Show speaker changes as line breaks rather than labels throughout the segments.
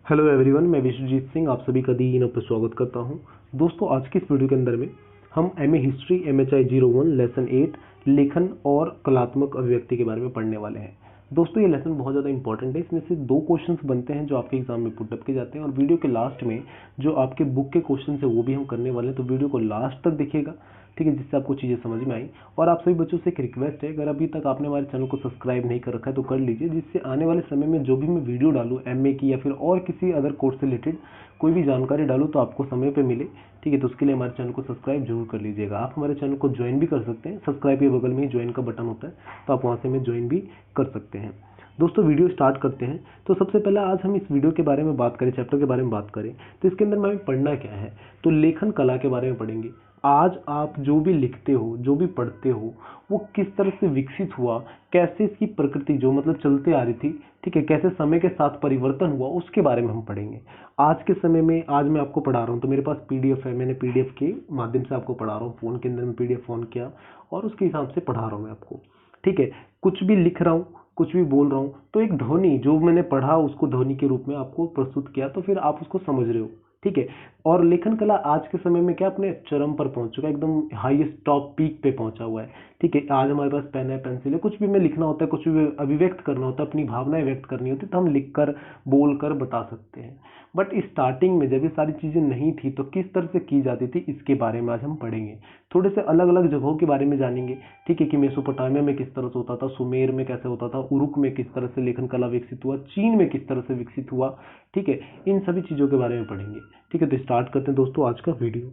Hello everyone, मैं विश्वजीत सिंह आप सभी का दीन पर स्वागत करता हूं। दोस्तों, आज की इस वीडियो के अंदर में हम एमए हिस्ट्री MHI 01 लेसन 8 लेखन और कलात्मक अभिव्यक्ति के बारे में पढ़ने वाले हैं। दोस्तों, ये लेसन बहुत ज़्यादा इंपॉर्टेंट है। इसमें से 2 क्वेश्चंस बनते हैं जो आपके एग्जाम में पुटअप किए जाते हैं, और वीडियो के लास्ट में जो आपके बुक के क्वेश्चन है वो भी हम करने वाले हैं। तो वीडियो को लास्ट तक देखिएगा, ठीक है, जिससे आपको चीज़ें समझ में आई। और आप सभी बच्चों से एक रिक्वेस्ट है, अगर अभी तक आपने हमारे चैनल को सब्सक्राइब नहीं कर रखा है तो कर लीजिए, जिससे आने वाले समय में जो भी मैं वीडियो डालूँ एमए की या फिर और किसी अदर कोर्स से रिलेटेड कोई भी जानकारी डालूँ तो आपको समय पे मिले, ठीक है। तो उसके लिए हमारे चैनल को सब्सक्राइब जरूर कर लीजिएगा। आप हमारे चैनल को ज्वाइन भी कर सकते हैं, सब्सक्राइब के बगल में ही ज्वाइन का बटन होता है, तो आप वहाँ से हमें ज्वाइन भी कर सकते हैं। दोस्तों, वीडियो स्टार्ट करते हैं। तो सबसे पहले आज हम इस वीडियो के बारे में बात करें, चैप्टर के बारे में बात करें तो इसके अंदर हमें पढ़ना क्या है, तो लेखन कला के बारे में पढ़ेंगे। आज आप जो भी लिखते हो, जो भी पढ़ते हो, वो किस तरह से विकसित हुआ, कैसे इसकी प्रकृति जो मतलब चलते आ रही थी, ठीक है, कैसे समय के साथ परिवर्तन हुआ, उसके बारे में हम पढ़ेंगे। आज के समय में आज मैं आपको पढ़ा रहा हूँ तो मेरे पास PDF है, मैंने PDF के माध्यम से आपको पढ़ा रहा हूँ। फ़ोन के अंदर में PDF ऑन किया और उसके हिसाब से पढ़ा रहा हूँ मैं आपको, ठीक है। कुछ भी लिख रहा हूँ, कुछ भी बोल रहा हूँ, तो एक ध्वनि जो मैंने पढ़ा उसको ध्वनि के रूप में आपको प्रस्तुत किया, तो फिर आप उसको समझ रहे हो, ठीक है। और लेखन कला आज के समय में क्या अपने चरम पर पहुंच चुका है, एकदम हाईएस्ट टॉप पीक पे पहुंचा हुआ है, ठीक है। आज हमारे पास पेन है, पेंसिल है, कुछ भी में लिखना होता है, कुछ भी अभिव्यक्त करना होता है, अपनी भावनाएं व्यक्त करनी होती है, तो हम लिखकर बोलकर बता सकते हैं। बट स्टार्टिंग में जब ये सारी चीजें नहीं थी तो किस तरह से की जाती थी, इसके बारे में आज हम पढ़ेंगे। थोड़े से अलग अलग जगहों के बारे में जानेंगे, ठीक है, कि मेसोपोटामिया में किस तरह से होता था, सुमेर में कैसे होता था, उरुक में किस तरह से लेखन कला विकसित हुआ, चीन में किस तरह से विकसित हुआ, ठीक है। इन सभी चीज़ों के बारे में पढ़ेंगे, ठीक है। तो स्टार्ट करते हैं दोस्तों आज का वीडियो।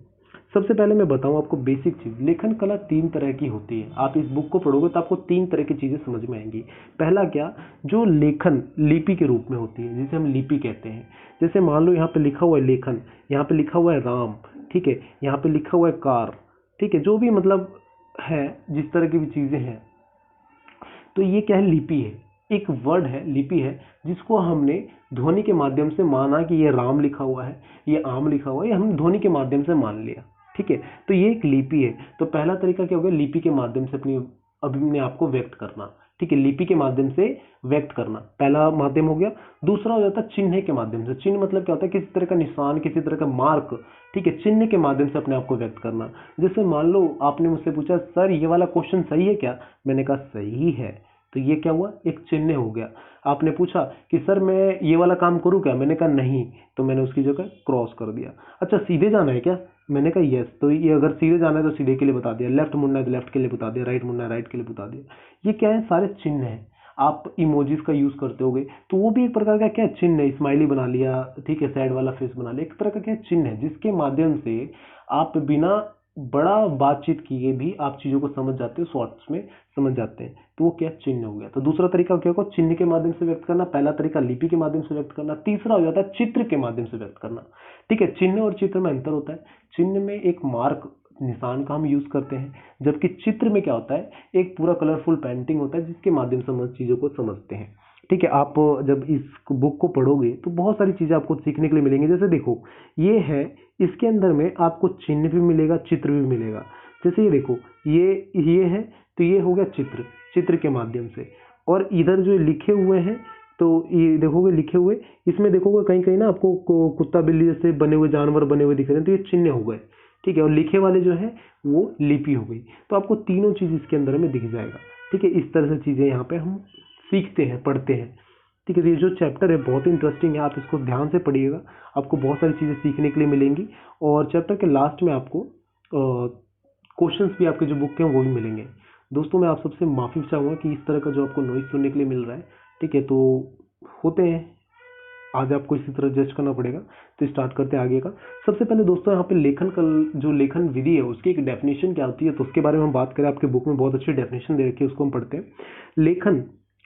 सबसे पहले मैं बताऊं आपको बेसिक चीज, लेखन कला 3 तरह की होती है। आप इस बुक को पढ़ोगे तो आपको 3 तरह की चीजें समझ में आएंगी। पहला क्या, जो लेखन लिपि के रूप में होती है, जिसे हम लिपि कहते हैं। जैसे मान लो यहाँ पे लिखा हुआ है लेखन, यहाँ पे लिखा हुआ है राम, ठीक है, यहाँ पे लिखा हुआ है कार, ठीक है, जो भी मतलब है, जिस तरह की भी चीजें हैं, तो ये क्या है, लिपि है। एक वर्ड है, लिपि है, जिसको हमने ध्वनि के माध्यम से माना कि ये राम लिखा हुआ है, ये आम लिखा हुआ है, ये हम ध्वनि के माध्यम से मान लिया, ठीक है। तो ये एक लिपि है। तो पहला तरीका क्या हो गया, लिपि के माध्यम से अपने आप को व्यक्त करना, ठीक है, लिपि के माध्यम से व्यक्त करना, पहला माध्यम हो गया। दूसरा हो जाता है चिन्ह के माध्यम से। चिन्ह मतलब क्या होता है, किसी तरह का निशान, किसी तरह का मार्क, ठीक है, चिन्ह के माध्यम से अपने आप को व्यक्त करना। जैसे मान लो आपने मुझसे पूछा, सर ये वाला क्वेश्चन सही है क्या, मैंने कहा सही है, तो ये क्या हुआ, एक चिन्ह हो गया। आपने पूछा कि सर मैं ये वाला काम करूं क्या, मैंने कहा नहीं, तो मैंने उसकी जगह क्रॉस कर दिया। अच्छा, सीधे जाना है क्या, मैंने कहा यस, तो ये अगर सीधे जाना है तो सीधे के लिए बता दिया, लेफ्ट मुड़ना है तो लेफ्ट के लिए बता दिया, राइट मुड़ना है राइट के लिए बता दिया। ये क्या है, सारे चिन्ह हैं। आप इमोजीज का यूज करते होगे तो वो भी एक प्रकार का क्या चिन्ह है, स्माइली बना लिया, ठीक है, सैड वाला फेस बना लिया, एक तरह का क्या चिन्ह है, जिसके माध्यम से आप बिना बड़ा बातचीत किए भी आप चीजों को समझ जाते हो, शॉर्ट्स में समझ जाते हैं। तो वो क्या, चिन्ह हो गया। तो दूसरा तरीका क्या होगा, चिन्ह के माध्यम से व्यक्त करना। पहला तरीका लिपि के माध्यम से व्यक्त करना। तीसरा हो जाता है चित्र के माध्यम से व्यक्त करना, ठीक है। चिन्ह और चित्र में अंतर होता है। चिन्ह में एक मार्क, निशान का हम यूज करते हैं, जबकि चित्र में क्या होता है, एक पूरा कलरफुल पेंटिंग होता है, जिसके माध्यम से हम चीजों को समझते हैं, ठीक है। आप जब इस बुक को पढ़ोगे तो बहुत सारी चीजें आपको सीखने के लिए मिलेंगी। जैसे देखो, ये है, इसके अंदर में आपको चिन्ह भी मिलेगा, चित्र भी मिलेगा। जैसे ये देखो, ये है, तो ये हो गया चित्र, चित्र के माध्यम से। और इधर जो लिखे हुए हैं, तो ये देखोगे लिखे हुए, इसमें देखोगे कहीं कहीं ना आपको कुत्ता बिल्ली जैसे बने हुए जानवर बने हुए दिख रहे हैं, तो ये चिन्ह हो गए, ठीक है। और लिखे वाले जो है वो लिपि हो गई। तो आपको तीनों चीज इसके अंदर में दिख जाएगा, ठीक है। इस तरह से चीजें यहाँ पे हम सीखते हैं, पढ़ते हैं, ठीक है। ये जो चैप्टर है बहुत इंटरेस्टिंग है, आप इसको ध्यान से पढ़िएगा, आपको बहुत सारी चीज़ें सीखने के लिए मिलेंगी। और चैप्टर के लास्ट में आपको क्वेश्चंस भी आपके जो बुक के हैं वो भी मिलेंगे। दोस्तों, मैं आप सबसे माफ़ी चाहूँगा कि इस तरह का जो आपको नॉइज सुनने के लिए मिल रहा है, ठीक है, तो होते हैं, आज आपको इसी तरह जज करना पड़ेगा। तो स्टार्ट करते हैं आगे का। सबसे पहले दोस्तों, यहाँ पे लेखन का जो लेखन विधि है उसकी एक डेफिनेशन क्या होती है, तो उसके बारे में हम बात करें। आपके बुक में बहुत अच्छी डेफिनेशन दे रखी है, उसको हम पढ़ते हैं। लेखन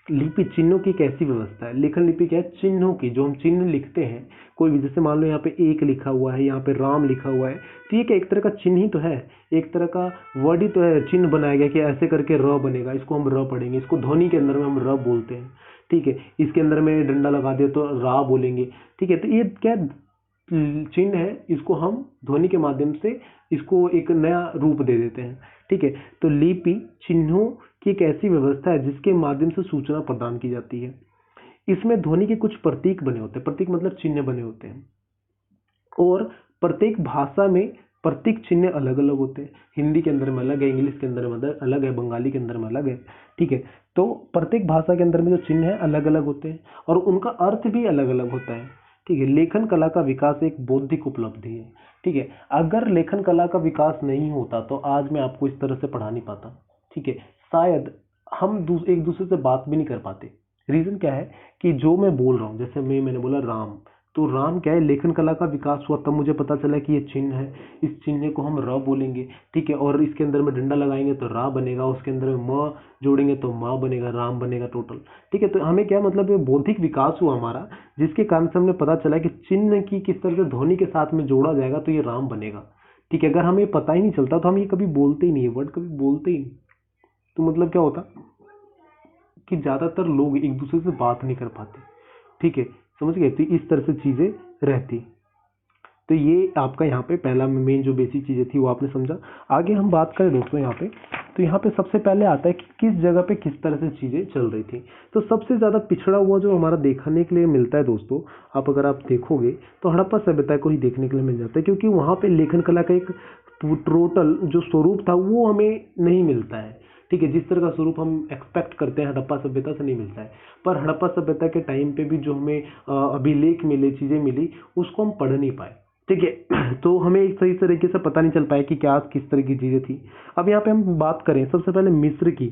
लिपि चिन्हों की कैसी व्यवस्था है। लेखन लिपि क्या है, चिन्हों की, जो हम चिन्ह लिखते हैं कोई भी, जैसे मान लो यहाँ पे एक लिखा हुआ है, यहाँ पे राम लिखा हुआ है, तो ये क्या एक तरह का चिन्ह ही तो है, एक तरह का वर्ड ही तो है, चिन्ह बनाया गया कि ऐसे करके र बनेगा, इसको हम र पढ़ेंगे, इसको ध्वनि के अंदर में हम र बोलते हैं, ठीक है। इसके अंदर में डंडा लगा दिया तो रा बोलेंगे, ठीक है। तो ये क्या चिन्ह है, इसको हम ध्वनि के माध्यम से इसको एक नया रूप दे देते हैं, ठीक है। तो लिपि चिन्हों की एक ऐसी व्यवस्था है जिसके माध्यम से सूचना प्रदान की जाती है। इसमें ध्वनि के कुछ प्रतीक बने होते हैं, प्रतीक मतलब चिन्ह बने होते हैं, और प्रत्येक भाषा में प्रतीक चिन्ह अलग अलग होते हैं। हिंदी के अंदर में अलग है, इंग्लिश के अंदर में अलग है, बंगाली के अंदर में अलग है, ठीक है। तो प्रत्येक भाषा के अंदर में जो चिन्ह है अलग अलग होते हैं और उनका अर्थ भी अलग अलग होता है, ठीक है। लेखन कला का विकास एक बौद्धिक उपलब्धि है, ठीक है। अगर लेखन कला का विकास नहीं होता तो आज मैं आपको इस तरह से पढ़ा नहीं पाता, ठीक है। शायद हम एक दूसरे से बात भी नहीं कर पाते। रीजन क्या है कि जो मैं बोल रहा हूँ, जैसे मैंने बोला राम, तो राम क्या है, लेखन कला का विकास हुआ तब मुझे पता चला कि ये चिन्ह है, इस चिन्ह को हम र बोलेंगे, ठीक है। और इसके अंदर में डंडा लगाएंगे तो रा बनेगा, उसके अंदर में म जोड़ेंगे तो माँ बनेगा, राम बनेगा टोटल, ठीक है। तो हमें क्या मतलब ये बौद्धिक विकास हुआ हमारा, जिसके कारण से हमने पता चला कि चिन्ह की किस तरह से ध्वनि के साथ में जोड़ा जाएगा तो ये राम बनेगा, ठीक है। अगर हमें पता ही नहीं चलता तो हम ये कभी बोलते ही नहीं, वर्ड कभी बोलते ही नहीं, तो मतलब क्या होता कि ज्यादातर लोग एक दूसरे से बात नहीं कर पाते, ठीक है, समझ गए। तो इस तरह से चीजें रहती। तो ये आपका यहाँ पे पहला मेन जो बेसिक चीजें थी वो आपने समझा। आगे हम बात करें दोस्तों यहाँ पे, तो यहाँ पे सबसे पहले आता है कि किस जगह पे किस तरह से चीजें चल रही थी। तो सबसे ज्यादा पिछड़ा हुआ जो हमारा देखने के लिए मिलता है दोस्तों, अगर आप देखोगे तो हड़प्पा सभ्यता को ही देखने के लिए मिल जाता है, क्योंकि वहाँ पे लेखन कला का एक टोटल जो स्वरूप था वो हमें नहीं मिलता है, ठीक है। जिस तरह का स्वरूप हम एक्सपेक्ट करते हैं हड़प्पा सभ्यता से नहीं मिलता है। पर हड़प्पा सभ्यता के टाइम पे भी जो हमें अभिलेख मिले, चीजें मिली, उसको हम पढ़ नहीं पाए, ठीक है। तो हमें एक सही तरीके से पता नहीं चल पाया कि क्या किस तरह की चीजें थी। अब यहाँ पे हम बात करें सबसे पहले मिस्र की,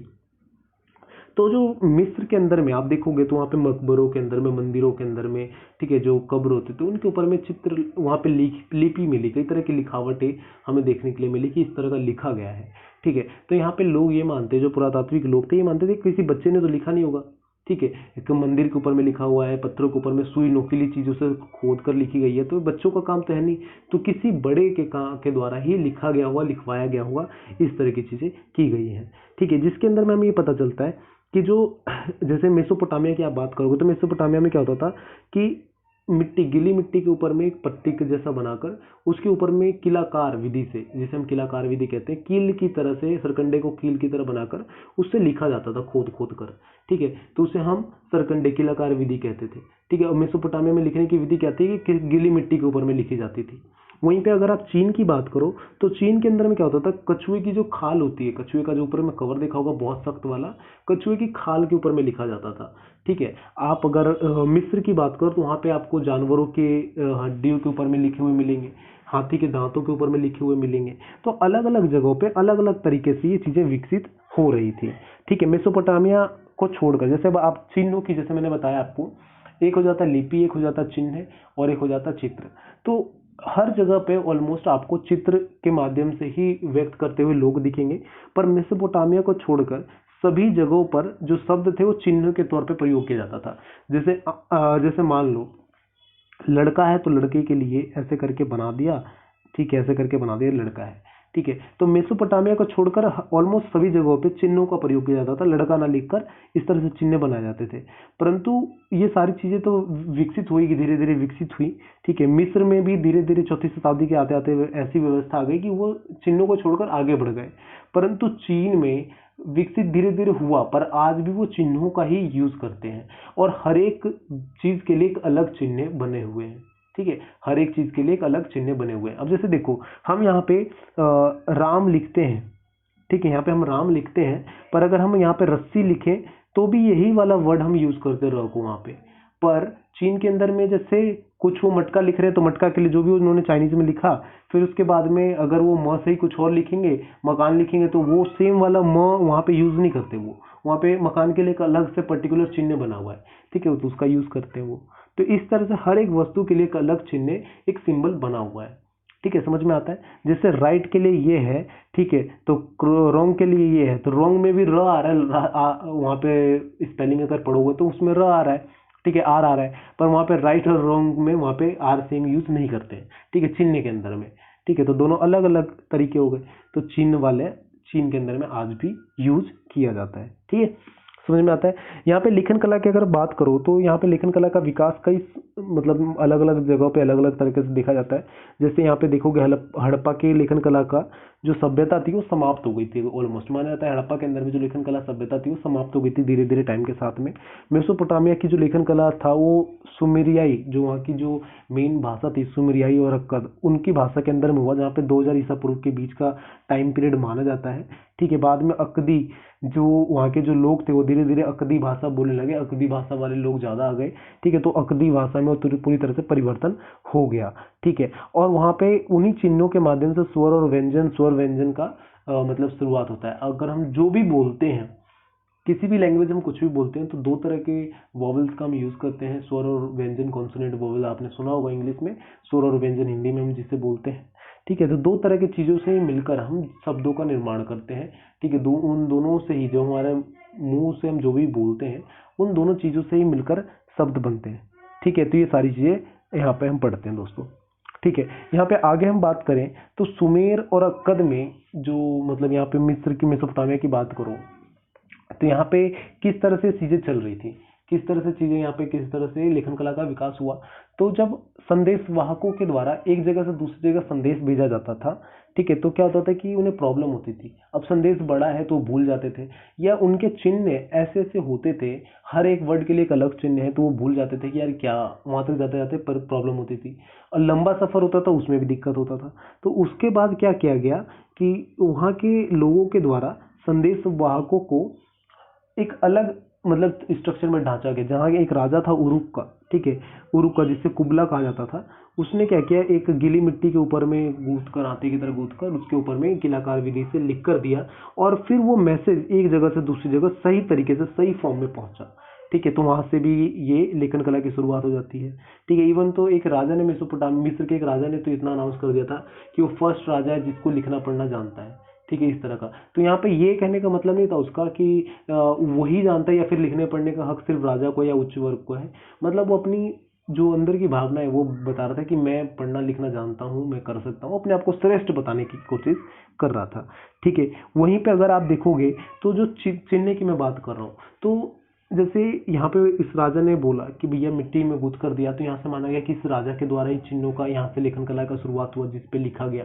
तो जो मिस्र के अंदर में आप देखोगे तो वहाँ पे मकबरों के अंदर में, मंदिरों के अंदर में, ठीक है, जो कब्र होते थे उनके ऊपर में चित्र, वहाँ पे लिपि मिली, कई तरह की लिखावटें हमें देखने के लिए मिली कि इस तरह का लिखा गया है, ठीक है। तो यहाँ पे लोग ये मानते हैं, जो पुरातात्विक लोग थे ये मानते थे किसी बच्चे ने तो लिखा नहीं होगा, ठीक है। एक मंदिर के ऊपर में लिखा हुआ है, पत्थरों के ऊपर में सुई नोकीली चीजों से खोद कर लिखी गई है, तो बच्चों का काम तो है नहीं, तो किसी बड़े के द्वारा ही लिखा गया हुआ, लिखवाया गया हुआ, इस तरह की चीजें की गई हैं, ठीक है। जिसके अंदर में हमें ये पता चलता है कि जो जैसे मेसोपोटामिया की आप बात करोगे तो मेसोपोटामिया में क्या होता था कि मिट्टी, गीली मिट्टी के ऊपर में एक पट्टी के जैसा बनाकर उसके ऊपर में किलाकार विधि से, जिसे हम किलाकार विधि कहते हैं, कील की तरह से, सरकंडे को कील की तरह बनाकर उससे लिखा जाता था, खोद खोद कर, ठीक है। तो उसे हम सरकंडे, किलाकार विधि कहते थे, ठीक है। और मेसोपोटामिया में लिखने की विधि क्या थी कि गीली मिट्टी के ऊपर में लिखी जाती थी। वहीं पे अगर आप चीन की बात करो तो चीन के अंदर में क्या होता था, कछुए की जो खाल होती है, कछुए का जो ऊपर में कवर देखा होगा बहुत सख्त वाला, कछुए की खाल के ऊपर में लिखा जाता था, ठीक है। आप अगर मिस्र की बात करो तो वहाँ पे आपको जानवरों के हड्डियों के ऊपर में लिखे हुए मिलेंगे, हाथी के दांतों के ऊपर में लिखे हुए मिलेंगे। तो अलग अलग जगहों पे अलग अलग तरीके से ये चीजें विकसित हो रही थी, ठीक है। मेसोपोटामिया को छोड़कर जैसे अब आप चिन्हों की, जैसे मैंने बताया आपको, एक हो जाता लिपि, एक हो जाता चिन्ह और एक हो जाता चित्र। तो हर जगह पे ऑलमोस्ट आपको चित्र के माध्यम से ही व्यक्त करते हुए लोग दिखेंगे, पर मेसोपोटामिया को छोड़कर सभी जगहों पर जो शब्द थे वो चिन्ह के तौर पे प्रयोग किया जाता था। जैसे मान लो लड़का है तो लड़के के लिए ऐसे करके बना दिया, ठीक है, ऐसे करके बना दिया लड़का है, ठीक है। तो मेसोपोटामिया को छोड़कर ऑलमोस्ट सभी जगहों पे चिन्हों का प्रयोग किया जाता था, लड़का ना लिखकर इस तरह से चिन्ह बनाए जाते थे। परंतु ये सारी चीजें तो विकसित हुई, धीरे धीरे विकसित हुई, ठीक है। मिस्र में भी धीरे धीरे 4वीं शताब्दी के आते आते ऐसी व्यवस्था आ गई कि वो चिन्हों को छोड़कर आगे बढ़ गए। परंतु चीन में विकसित धीरे धीरे हुआ, पर आज भी वो चिन्हों का ही यूज करते हैं और हर एक चीज के लिए एक अलग चिन्ह बने हुए हैं, ठीक है। हर एक चीज के लिए एक अलग चिन्ह बने हुए हैं। अब जैसे देखो हम यहाँ पे राम लिखते हैं, ठीक है, यहाँ पे हम राम लिखते हैं, पर अगर हम यहाँ पे रस्सी लिखें तो भी यही वाला वर्ड हम यूज करते रहो वहाँ पे। पर चीन के अंदर में जैसे कुछ वो मटका लिख रहे हैं तो मटका के लिए जो भी उन्होंने चाइनीज में लिखा, फिर उसके बाद में अगर वो म से ही कुछ और लिखेंगे, मकान लिखेंगे, तो वो सेम वाला म वहाँ पे यूज नहीं करते, वो वहाँ पे मकान के लिए एक अलग से पर्टिकुलर चिन्ह बना हुआ है, ठीक है, तो उसका यूज करते हैं वो। तो इस तरह से हर एक वस्तु के लिए एक अलग चिन्ह, एक सिंबल बना हुआ है, ठीक है, समझ में आता है। जैसे राइट के लिए ये है, ठीक है, तो रॉन्ग के लिए ये है, तो रॉन्ग में भी र आ रहा है, वहाँ पे स्पेलिंग अगर पढ़ोगे तो उसमें र आ रहा है, ठीक है, आर आ रहा है, पर वहाँ पे राइट और रॉन्ग में वहाँ पे आर सेम यूज नहीं करते हैं, ठीक है, चिन्ह के अंदर में, ठीक है। तो दोनों अलग अलग तरीके हो गए। तो चिन्ह वाले चीन के अंदर में आज भी यूज किया जाता है, ठीक है, समझ में आता है। यहाँ पे लेखन कला की अगर बात करो तो यहाँ पे लेखन कला का विकास कई मतलब अलग अलग जगहों पे अलग अलग तरीके से देखा जाता है। जैसे यहाँ पे देखोगे हड़प्पा के लेखन कला का जो सभ्यता थी वो समाप्त हो गई थी ऑलमोस्ट। माना जाता है हड़प्पा के अंदर में जो लेखन कला सभ्यता थी वो समाप्त हो गई थी धीरे धीरे टाइम के साथ में। मेसोपोटामिया की जो लेखन कला था वो सुमेरियाई, जो वहाँ की जो मेन भाषा थी सुमेरियाई और अक्कद, उनकी भाषा के अंदर में हुआ, जहाँ पे 2000 ईसा पूर्व के बीच का टाइम पीरियड माना जाता है। ठीक है, बाद में अक्कदी, जो वहाँ के जो लोग थे वो धीरे धीरे अक्कदी भाषा बोलने लगे, अक्कदी भाषा वाले लोग ज़्यादा आ गए। ठीक है, तो अक्कदी भाषा में पूरी तरह से परिवर्तन हो गया। ठीक है, और वहाँ पे उन्हीं चिन्हों के माध्यम से स्वर और व्यंजन, स्वर व्यंजन का मतलब शुरुआत होता है। अगर हम जो भी बोलते हैं, किसी भी लैंग्वेज हम कुछ भी बोलते हैं, तो दो तरह के वॉवल्स का हम यूज़ करते हैं, स्वर और व्यंजन, कॉन्सोनेंट वॉवल आपने सुना होगा इंग्लिश में, स्वर और व्यंजन हिंदी में हम जिसे बोलते हैं। ठीक है, तो दो तरह की चीज़ों से मिलकर हम शब्दों का निर्माण करते हैं। ठीक है, उन दोनों से ही, जो हमारे मुंह से हम जो भी बोलते हैं, उन दोनों चीज़ों से ही मिलकर शब्द बनते हैं। ठीक है, तो ये सारी चीज़ें यहाँ पे हम पढ़ते हैं दोस्तों। ठीक है, यहाँ पे आगे हम बात करें तो सुमेर और अक्कद में जो मतलब यहाँ पे मिस्र की, मेसोपोटामिया की बात करो तो यहाँ पे किस तरह से चीजें चल रही थी, किस तरह से चीजें यहाँ पे, किस तरह से लेखन कला का विकास हुआ। तो जब संदेश वाहकों के द्वारा एक जगह से दूसरी जगह संदेश भेजा जाता था, ठीक है, तो क्या होता था कि उन्हें प्रॉब्लम होती थी। अब संदेश बड़ा है तो भूल जाते थे, या उनके चिन्ह ऐसे ऐसे होते थे, हर एक वर्ड के लिए एक अलग चिन्ह है, तो वो भूल जाते थे कि यार क्या, वहां तक जाते जाते पर प्रॉब्लम होती थी। और लंबा सफर होता था, उसमें भी दिक्कत होता था। तो उसके बाद क्या किया गया कि वहाँ के लोगों के द्वारा संदेश वाहकों को एक अलग मतलब स्ट्रक्चर में ढांचा गया, जहाँ एक राजा था उरुक का। ठीक है, उरुक का, जिससे कुबला कहा जाता था, उसने क्या किया, एक गीली मिट्टी के ऊपर में गूंथ कर, हाथी की तरह गूंथ कर, उसके ऊपर में किलाकार विधि से लिख कर दिया, और फिर वो मैसेज एक जगह से दूसरी जगह सही तरीके से सही फॉर्म में पहुंचा। ठीक है, तो वहां से भी ये लेखन कला की शुरुआत हो जाती है। ठीक है, इवन तो एक राजा ने, मेसोपोटामिया मिस्र के एक राजा ने तो इतना अनाउंस कर दिया था कि वो फर्स्ट राजा है जिसको लिखना पढ़ना जानता है। ठीक है, इस तरह का। तो यहाँ पे ये कहने का मतलब नहीं था उसका कि वही जानता है या फिर लिखने पढ़ने का हक सिर्फ राजा को या उच्च वर्ग को है। मतलब वो अपनी जो अंदर की भावना है वो बता रहा था कि मैं पढ़ना लिखना जानता हूँ, मैं कर सकता हूँ, अपने आप को श्रेष्ठ बताने की कोशिश कर रहा था। ठीक है, वहीं पे अगर आप देखोगे तो जो चिन्ह की मैं बात कर रहा हूँ, तो जैसे यहाँ पे इस राजा ने बोला कि भैया मिट्टी में गूंथ कर दिया, तो यहाँ से माना गया कि इस राजा के द्वारा ही चिन्हों का, यहाँ से लेखन कला का शुरुआत हुआ जिसपे लिखा गया।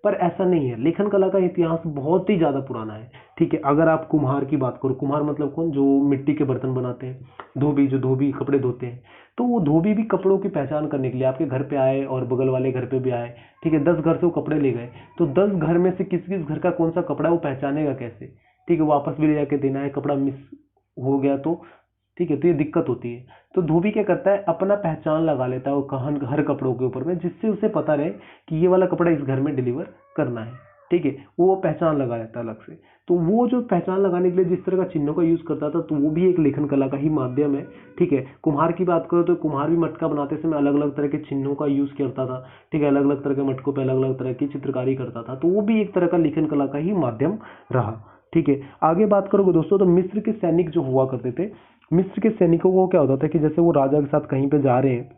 पर ऐसा नहीं है, लेखन कला का इतिहास बहुत ही ज्यादा पुराना है। ठीक है, अगर आप कुम्हार की बात करो, कुम्हार मतलब कौन, जो मिट्टी के बर्तन बनाते हैं, धोबी, जो धोबी कपड़े धोते हैं, तो वो धोबी भी कपड़ों की पहचान करने के लिए आपके घर पे आए और बगल वाले घर पे भी आए। ठीक है, 10 घर से वो कपड़े ले गए, तो 10 घर में से किस किस घर का कौन सा कपड़ा है वो पहचानेगा कैसे। ठीक है, वापस भी ले जाके देना है, कपड़ा मिस हो गया तो ठीक है, तो ये दिक्कत होती है। तो धोबी क्या करता है, अपना पहचान लगा लेता है वो हर कपड़ों के ऊपर में, जिससे उसे पता रहे कि ये वाला कपड़ा इस घर में डिलीवर करना है। ठीक है, वो पहचान लगा लेता है अलग से। तो वो जो पहचान लगाने के लिए जिस तरह का चिन्हों का यूज करता था, तो वो भी एक लेखन कला का ही माध्यम है। ठीक है, कुम्हार की बात करो तो कुम्हार भी मटका बनाते समय अलग अलग तरह के चिन्हों का यूज करता था। ठीक है, अलग अलग तरह के मटकों पर अलग अलग तरह की चित्रकारी करता था, तो वो भी एक तरह का लेखन कला का ही माध्यम रहा। ठीक है, आगे बात करोगे दोस्तों तो मिस्र के सैनिक जो हुआ करते थे, मिस्र के सैनिकों को क्या होता था कि जैसे वो राजा के साथ कहीं पे जा रहे हैं,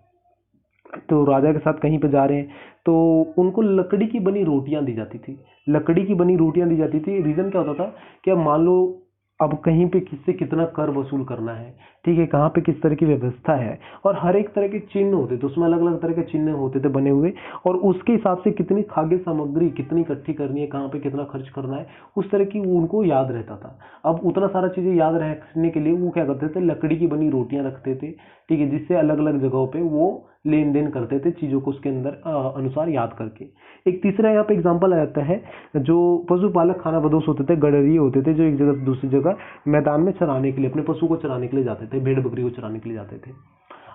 तो राजा के साथ कहीं पे जा रहे हैं तो उनको लकड़ी की बनी रोटियां दी जाती थी, लकड़ी की बनी रोटियां दी जाती थी। रीजन क्या होता था कि अब मान लो अब कहीं पे किससे कितना कर वसूल करना है, ठीक है, कहाँ पे किस तरह की व्यवस्था है, और हर एक तरह के चिन्ह होते थे, उसमें अलग अलग तरह के चिन्ह होते थे बने हुए, और उसके हिसाब से कितनी खाद्य सामग्री कितनी इकट्ठी करनी है, कहाँ पे कितना खर्च करना है, उस तरह की उनको याद रहता था। अब उतना सारा चीजें याद रखने के लिए वो क्या करते थे, लकड़ी की बनी रोटियां रखते थे। ठीक है, जिससे अलग अलग जगहों पे वो लेन देन करते थे चीजों को उसके अंदर अनुसार याद करके। एक तीसरा यहाँ पे एग्जांपल आ जाता है, जो पशुपालक खाना बदोश होते थे, गडरिये होते थे, जो एक जगह से दूसरी जगह मैदान में चराने के लिए, अपने पशु को चराने के लिए जाते थे, भेड़ बकरी को चराने के लिए जाते थे।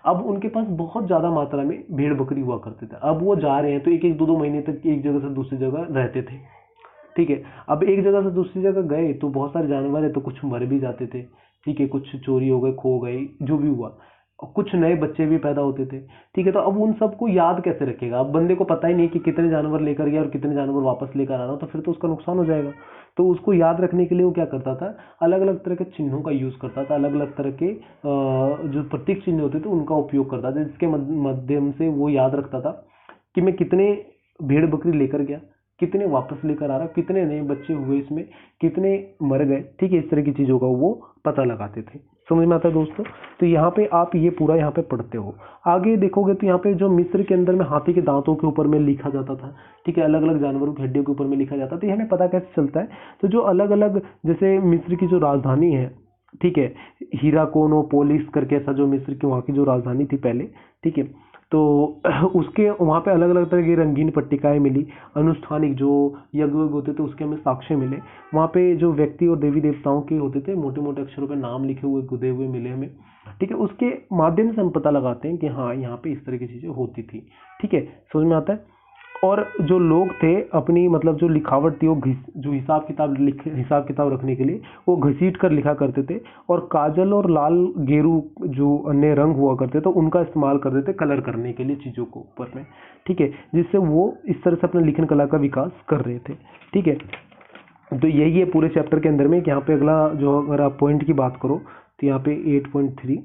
अब उनके पास बहुत ज्यादा मात्रा में भेड़ बकरी हुआ करते थे। अब वो जा रहे हैं तो एक एक दो दो महीने तक एक जगह से दूसरी जगह रहते थे। ठीक है, अब एक जगह से दूसरी जगह गए तो बहुत सारे जानवर है, तो कुछ मर भी जाते थे। ठीक है, कुछ चोरी हो गए, खो गए, जो भी हुआ, और कुछ नए बच्चे भी पैदा होते थे। ठीक है, तो अब उन सबको याद कैसे रखेगा, अब बंदे को पता ही नहीं कि कितने जानवर लेकर गया और कितने जानवर वापस लेकर आ रहा हो, तो फिर तो उसका नुकसान हो जाएगा। तो उसको याद रखने के लिए वो क्या करता था, अलग अलग तरह के चिन्हों का यूज करता था, अलग अलग तरह के जो प्रतीक चिन्ह होते थे उनका उपयोग करता था, जिसके माध्यम से वो याद रखता था कि मैं कितने भेड़ बकरी लेकर गया, कितने वापस लेकर आ रहा, कितने नए बच्चे हुए इसमें, कितने मर गए। ठीक है, इस तरह की चीजों का वो पता लगाते थे। समझ में आता है दोस्तों। तो यहाँ पे आप ये पूरा यहाँ पे पढ़ते हो। आगे देखोगे तो यहाँ पे जो मिस्र के अंदर में हाथी के दांतों के ऊपर में लिखा जाता था, ठीक है, अलग अलग जानवरों की हड्डियों के ऊपर में लिखा जाता था। तो ये हमें पता कैसे चलता है, तो जो अलग अलग, जैसे मिस्र की जो राजधानी है, ठीक है, हीराकोनोपोलिस करके ऐसा जो मिस्र की वहाँ की जो राजधानी थी पहले, ठीक है, तो उसके वहाँ पे अलग अलग तरह की रंगीन पट्टिकाएं मिली, अनुष्ठानिक जो यज्ञ होते थे उसके हमें साक्ष्य मिले। वहाँ पे जो व्यक्ति और देवी देवताओं के होते थे मोटे मोटे अक्षरों पे नाम लिखे हुए गुदे हुए मिले हमें, ठीक है। उसके माध्यम से हम पता लगाते हैं कि हाँ यहाँ पे इस तरह की चीज़ें होती थी, ठीक है, समझ में आता है। और जो लोग थे अपनी मतलब जो लिखावट थी वो जो हिसाब किताब रखने के लिए वो घसीट कर लिखा करते थे, और काजल और लाल गेरू जो अन्य रंग हुआ करते थे उनका इस्तेमाल करते थे कलर करने के लिए चीज़ों को ऊपर में, ठीक है, जिससे वो इस तरह से अपने लिखन कला का विकास कर रहे थे, ठीक है। तो यही है पूरे चैप्टर के अंदर में। यहाँ पे अगला जो अगर आप पॉइंट की बात करो तो यहाँ पे 8.3,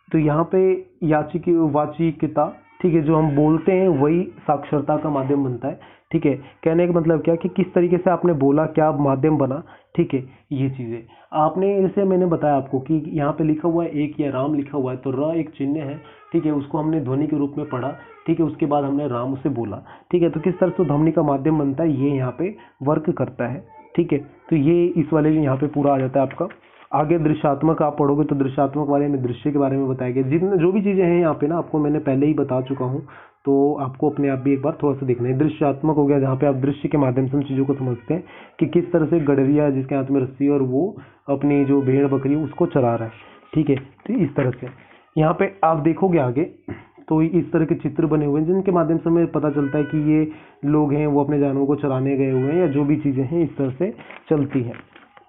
तो यहाँ पे वाचिकिता, ठीक है, जो हम बोलते हैं वही साक्षरता का माध्यम बनता है, ठीक है। कहने का मतलब क्या कि किस तरीके से आपने बोला क्या माध्यम बना, ठीक है, ये चीज़ें आपने, जैसे मैंने बताया आपको कि यहाँ पे लिखा हुआ है एक या राम लिखा हुआ है, तो र एक चिन्ह है, ठीक है, उसको हमने ध्वनि के रूप में पढ़ा, ठीक है, उसके बाद हमने राम उसे बोला, ठीक है। तो किस तरह से ध्वनि का माध्यम बनता है ये यहाँ पे वर्क करता है, ठीक है। तो ये इस वाले यहाँ पे पूरा आ जाता है आपका। आगे दृश्यात्मक आप पढ़ोगे तो दृश्यात्मक वाले में दृश्य के बारे में बताया गया, जितने जो भी चीज़ें हैं यहाँ पे ना आपको मैंने पहले ही बता चुका हूँ, तो आपको अपने आप भी एक बार थोड़ा सा देखना है। दृश्यात्मक हो गया जहाँ पे आप दृश्य के माध्यम से उन चीज़ों को समझते हैं कि किस तरह से गडरिया जिसके हाथ में रस्सी और वो अपनी जो भेड़ बकरी उसको चरा रहा है, ठीक है। तो इस तरह से यहाँ पे आप देखोगे आगे तो इस तरह के चित्र बने हुए हैं जिनके माध्यम से हमें पता चलता है कि ये लोग हैं वो अपने जानवरों को चराने गए हुए हैं या जो भी चीज़ें हैं इस तरह से चलती हैं,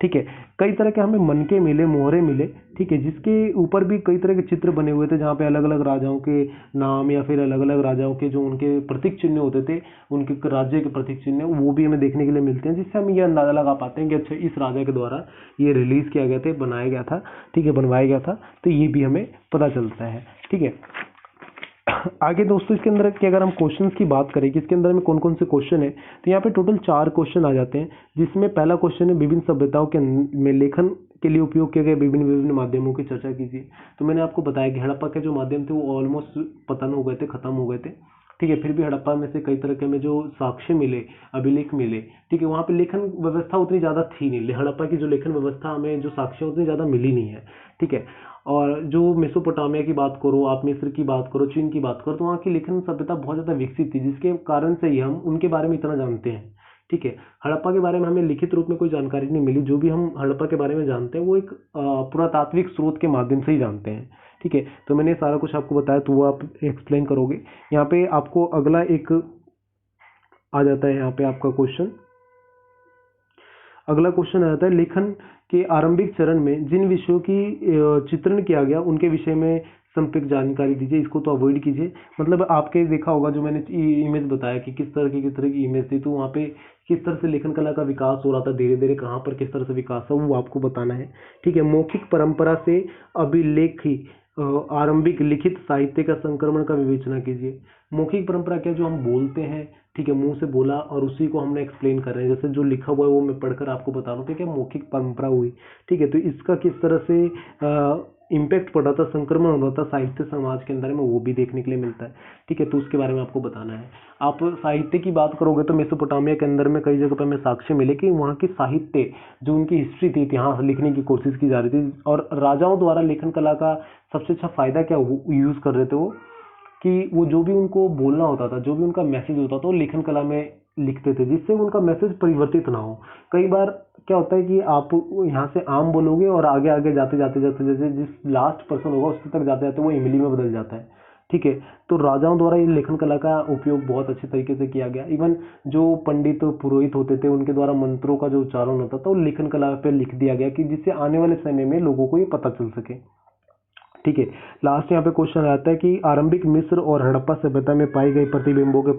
ठीक है। कई तरह के हमें मनके मिले, मोहरे मिले, ठीक है, जिसके ऊपर भी कई तरह के चित्र बने हुए थे जहाँ पे अलग अलग राजाओं के नाम या फिर अलग अलग राजाओं के जो उनके प्रतीक चिन्ह होते थे, उनके राज्य के प्रतीक चिन्ह वो भी हमें देखने के लिए मिलते हैं, जिससे हम ये अंदाजा लगा पाते हैं कि अच्छा इस राजा के द्वारा ये रिलीज किया गया था, बनाया गया था, ठीक है, बनवाया गया था। तो ये भी हमें पता चलता है, ठीक है। आगे दोस्तों इसके अंदर की अगर हम क्वेश्चंस की बात करें कि इसके अंदर में कौन कौन से क्वेश्चन है, तो यहाँ पे टोटल 4 क्वेश्चन आ जाते हैं, जिसमें पहला क्वेश्चन है विभिन्न सभ्यताओं के में लेखन के लिए उपयोग किए गए विभिन्न विभिन्न माध्यमों की चर्चा कीजिए। तो मैंने आपको बताया कि हड़प्पा के जो माध्यम थे वो ऑलमोस्ट पतन हो गए थे, खत्म हो गए थे, ठीक है। फिर भी हड़प्पा में से कई तरह के हमें जो साक्ष्य मिले, अभिलेख मिले, ठीक है, वहाँ पे लेखन व्यवस्था उतनी ज़्यादा थी नहीं, हड़प्पा की जो लेखन व्यवस्था हमें जो साक्ष्य उतनी ज़्यादा मिली नहीं है, ठीक है। और जो मेसोपोटामिया की बात करो, आप मिस्र की बात करो, चीन की बात करो, तो वहाँ की लेखन सभ्यता बहुत ज़्यादा विकसित थी, जिसके कारण से ही हम उनके बारे में इतना जानते हैं, ठीक है। हड़प्पा के बारे में हमें लिखित रूप में कोई जानकारी नहीं मिली, जो भी हम हड़प्पा के बारे में जानते हैं वो एक पुरातात्विक स्रोत के माध्यम से ही जानते हैं, ठीक है। तो मैंने सारा कुछ आपको बताया, तो वो आप एक्सप्लेन करोगे। यहाँ पे आपको अगला एक आ जाता है, यहाँ पे आपका क्वेश्चन, अगला क्वेश्चन आ जाता है लेखन के आरंभिक चरण में जिन विषयों की चित्रण किया गया उनके विषय में संक्षिप्त जानकारी दीजिए। इसको तो अवॉइड कीजिए, मतलब आपके देखा होगा जो मैंने इमेज बताया कि किस तरह की इमेज थी, तो वहाँ पे किस तरह से लेखन कला का विकास हो रहा था, धीरे धीरे कहाँ पर किस तरह से विकास है वो आपको बताना है, ठीक है। मौखिक परंपरा से अभिलेखी आरंभिक लिखित साहित्य का संक्रमण का विवेचना कीजिए। मौखिक परंपरा क्या, जो हम बोलते हैं, ठीक है, मुंह से बोला और उसी को हमने एक्सप्लेन कर रहे हैं, जैसे जो लिखा हुआ है वो मैं पढ़कर आपको बता रहा हूँ, तो क्या मौखिक परंपरा हुई, ठीक है। तो इसका किस तरह से इम्पैक्ट पड़ा था, संक्रमण हो रहा था साहित्य समाज के अंदर में, वो भी देखने के लिए मिलता है, ठीक है। तो उसके बारे में आपको बताना है। आप साहित्य की बात करोगे तो मेसोपोटामिया के अंदर में कई जगह पर हमें साक्ष्य मिले कि वहाँ की साहित्य जो उनकी हिस्ट्री थी, इतिहास लिखने की कोशिश की जा रही थी, और राजाओं द्वारा लेखन कला का सबसे अच्छा फायदा क्या यूज कर रहे थे वो, कि वो जो भी उनको बोलना होता था, जो भी उनका मैसेज होता था वो लेखन कला में लिखते थे, जिससे उनका मैसेज परिवर्तित ना हो। कई बार क्या होता है कि आप यहाँ से आम बोलोगे और आगे आगे जाते जाते जाते जैसे जिस लास्ट पर्सन होगा उसके तक जाते जाते वो इमली में बदल जाता है, ठीक है। तो राजाओं द्वारा ये लेखन कला का उपयोग बहुत अच्छे तरीके से किया गया। इवन जो पंडित पुरोहित होते थे उनके द्वारा मंत्रों का जो उच्चारण होता था वो लेखन कला पे लिख दिया गया, कि जिससे आने वाले समय में लोगों को ये पता चल सके, ठीक है। लास्ट यहाँ पे क्वेश्चन आता है कि आरंभिक मिस्र और हड़प्पा सभ्यता में पाए गए प्रतिबिंबों के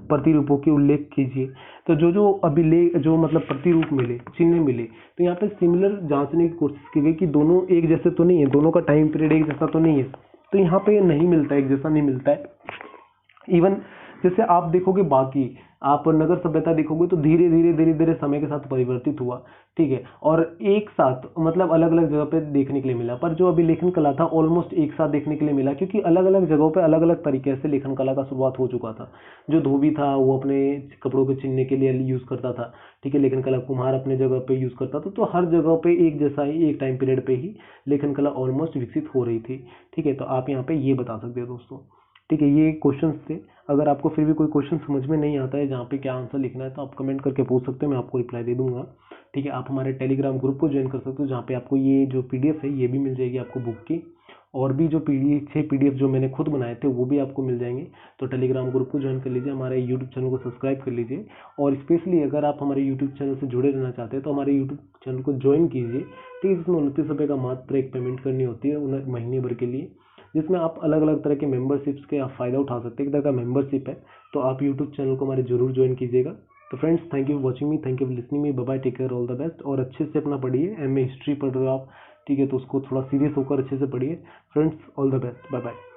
प्रतिरूपों की उल्लेख कीजिए। तो जो अभिलेख जो मतलब प्रतिरूप मिले, चिन्ह मिले, तो यहाँ पे सिमिलर जांचने की कोशिश की गई कि दोनों एक जैसे तो नहीं है, दोनों का टाइम पीरियड एक जैसा तो नहीं है, तो यहाँ पे नहीं मिलता है, एक जैसा नहीं मिलता है। इवन जैसे आप देखोगे बाकी आप नगर सभ्यता देखोगे तो धीरे धीरे धीरे धीरे समय के साथ परिवर्तित हुआ, ठीक है, और एक साथ मतलब अलग अलग जगह पे देखने के लिए मिला। पर जो अभी लेखन कला था ऑलमोस्ट एक साथ देखने के लिए मिला, क्योंकि अलग अलग जगहों पे अलग अलग तरीके से लेखन कला का शुरुआत हो चुका था। जो धोबी था वो अपने कपड़ों को चिनने के लिए यूज करता था, ठीक है, लेखन कला कुम्हार अपने जगह पे यूज करता था। तो हर जगह पे एक जैसा ही एक टाइम पीरियड पे ही लेखन कला ऑलमोस्ट विकसित हो रही थी, ठीक है। तो आप यहाँ पे ये बता सकते हो दोस्तों, ठीक है। ये क्वेश्चंस थे। अगर आपको फिर भी कोई क्वेश्चन समझ में नहीं आता है जहाँ पे क्या आंसर लिखना है तो आप कमेंट करके पूछ सकते हो, मैं आपको रिप्लाई दे दूंगा, ठीक है। आप हमारे टेलीग्राम ग्रुप को ज्वाइन कर सकते हो जहाँ पे आपको ये जो पीडीएफ है ये भी मिल जाएगी आपको बुक की, और भी जो पीडीएफ जो मैंने खुद बनाए थे वो भी आपको मिल जाएंगे। तो टेलीग्राम ग्रुप को ज्वाइन कर लीजिए, हमारे यूट्यूब चैनल को सब्सक्राइब कर लीजिए, और स्पेशली अगर आप हमारे यूट्यूब चैनल से जुड़े रहना चाहते हैं तो हमारे यूट्यूब चैनल को ज्वाइन कीजिए, ठीक है। जिसमें 29 रुपये का मात्र एक पेमेंट करनी होती है महीने भर के लिए, जिसमें आप अलग अलग तरह के मेंबरशिप्स के आप फ़ायदा उठा सकते हैं। एक तरह का मेंबरशिप है, तो आप यूट्यूब चैनल को हमारे जरूर ज्वाइन कीजिएगा। तो friends, thank you for watching me, thank you for listening me, bye bye, take care, all the best. और अच्छे से अपना पढ़िए, एमए हिस्ट्री पढ़ रहे हो आप, ठीक है, तो उसको थोड़ा सीरियस होकर अच्छे से पढ़िए। Friends, all the best, bye bye.